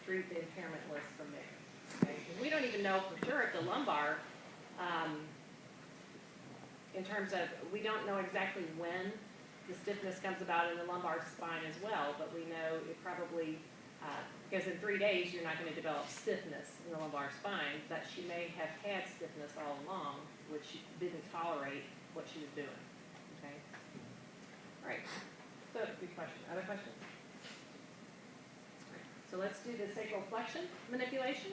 treat the impairment list from there. Okay? 'Cause we don't even know for sure if the lumbar, in terms of, we don't know exactly when the stiffness comes about in the lumbar spine as well, but we know it probably, because in 3 days you're not going to develop stiffness in the lumbar spine, but she may have had stiffness all along, which she didn't tolerate what she was doing. Okay? All right. So, good question. Other questions? All right. So let's do the sacral flexion manipulation.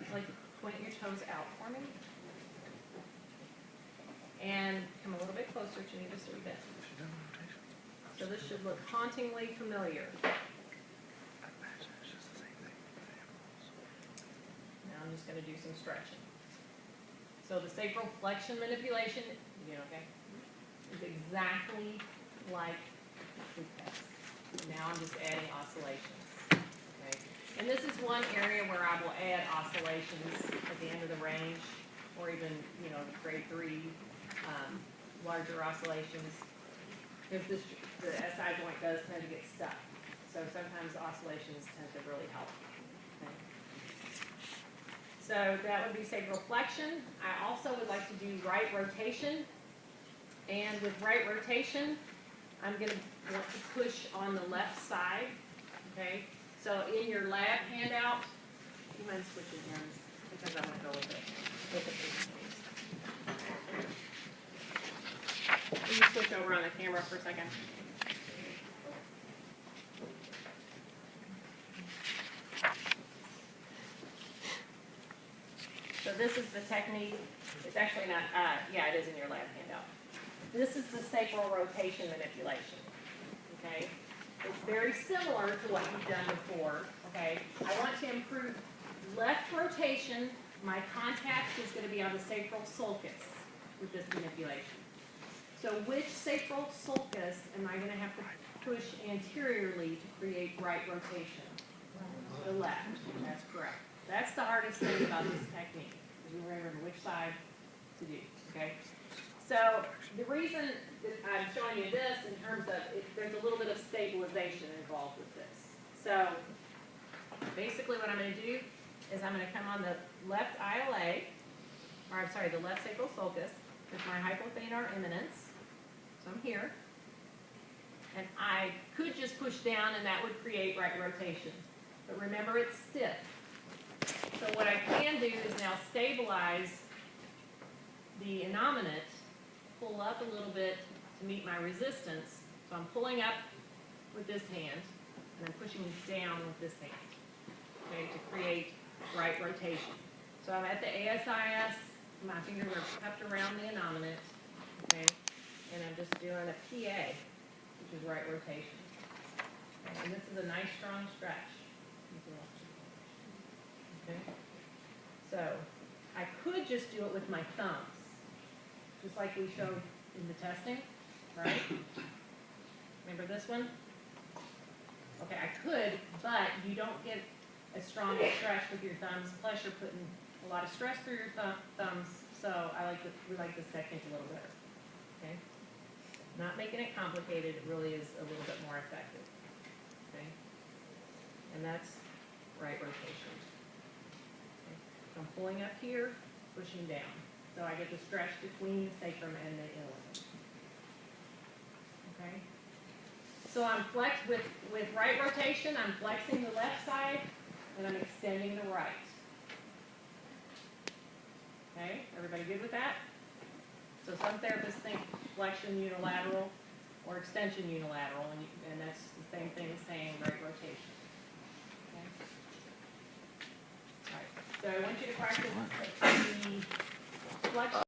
I'd like to point your toes out for me. And come a little bit closer to me just a wee bit. So this should look hauntingly familiar. Now I'm just going to do some stretching. So the sacral flexion manipulation, you know, okay, is exactly like the test. Now I'm just adding oscillations. Okay, and this is one area where I will add oscillations at the end of the range, or even, you know, grade 3. Larger oscillations, because the SI joint does tend to get stuck. So sometimes oscillations tend to really help. Okay. So that would be sacral flexion. I also would like to do right rotation. And with right rotation, I'm going to want to push on the left side. Okay. So in your lab handout, you mind switching hands because I'm going to go with it. Will you switch over on the camera for a second? So this is the technique. It's actually not, yeah, it is in your lab handout. This is the sacral rotation manipulation, okay? It's very similar to what you've done before, okay? I want to improve left rotation. My contact is going to be on the sacral sulcus with this manipulation. So which sacral sulcus am I going to have to push anteriorly to create right rotation? The left. That's correct. That's the hardest thing about this technique, is remembering which side to do. Okay. So the reason that I'm showing you this in terms of there's a little bit of stabilization involved with this. So basically, what I'm going to do is I'm going to come on the left ILA, or I'm sorry, the left sacral sulcus with my hypothenar eminence. So I'm here, and I could just push down and that would create right rotation. But remember, it's stiff. So what I can do is now stabilize the innominate, pull up a little bit to meet my resistance. So I'm pulling up with this hand, and I'm pushing down with this hand, okay, to create right rotation. So I'm at the ASIS, my fingers are cupped around the innominate, okay? And I'm just doing a PA, which is right rotation. Okay, and this is a nice strong stretch. Okay. So I could just do it with my thumbs, just like we showed in the testing, right? Remember this one? Okay, I could, but you don't get a strong stretch with your thumbs, plus you're putting a lot of stress through your thumbs, so we like this technique a little better. Okay? Not making it complicated, it really is a little bit more effective. Okay? And that's right rotation. Okay? So I'm pulling up here, pushing down. So I get the stretch between the sacrum and the ilium. Okay? So I'm with right rotation, I'm flexing the left side, and I'm extending the right. Okay? Everybody good with that? So some therapists think flexion unilateral or extension unilateral, and that's the same thing as saying right rotation. Okay? All right. So I want you to practice the flexion.